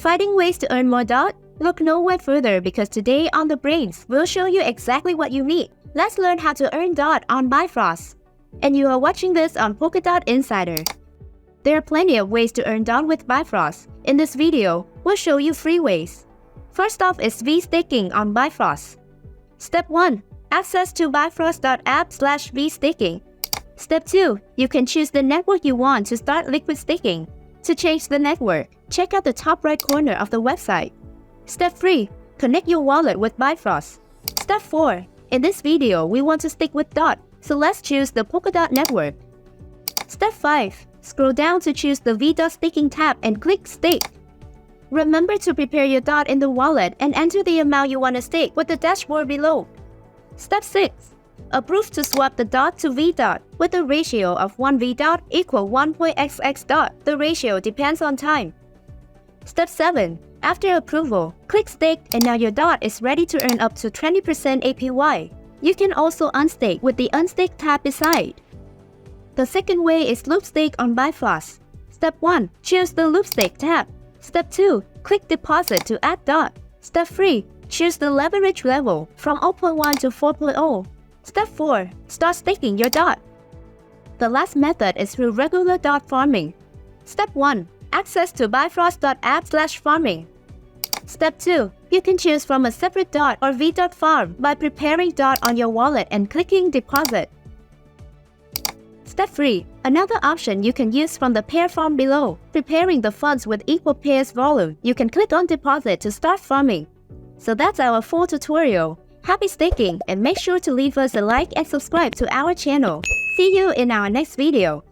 Finding ways to earn more DOT? Look nowhere further because today on The Brains, we'll show you exactly what you need. Let's learn how to earn DOT on Bifrost. And you are watching this on Polkadot Insider. There are plenty of ways to earn DOT with Bifrost. In this video, we'll show you 3 ways. First off is V-staking on Bifrost. Step 1. Access to bifrost.app/vstaking. Step 2. You can choose the network you want to start liquid staking. To change the network, check out the top right corner of the website. Step 3. Connect your wallet with Bifrost. Step 4. In this video, we want to stick with DOT, so let's choose the Polkadot network. Step 5. Scroll down to choose the V-DOT staking tab and click Stake. Remember to prepare your DOT in the wallet and enter the amount you want to stake with the dashboard below. Step 6. Approve to swap the DOT to V-DOT with a ratio of 1 V-DOT equal 1.xx DOT. The ratio depends on time. Step 7. After approval, click Stake and now your DOT is ready to earn up to 20% APY. You can also unstake with the Unstake tab beside. The second way is Loop Stake on Bifrost. Step 1. Choose the Loop Stake tab. Step 2. Click Deposit to add DOT. Step 3. Choose the leverage level from 0.1 to 4.0. Step 4. Start staking your DOT. The last method is through regular DOT farming. Step 1. Access to bifrost.app/farming. Step 2. You can choose from a separate DOT or V-DOT farm by preparing DOT on your wallet and clicking Deposit. Step 3. Another option you can use from the pair farm below. Preparing the funds with equal pairs volume, you can click on Deposit to start farming. So that's our full tutorial. Happy staking and make sure to leave us a like and subscribe to our channel. See you in our next video.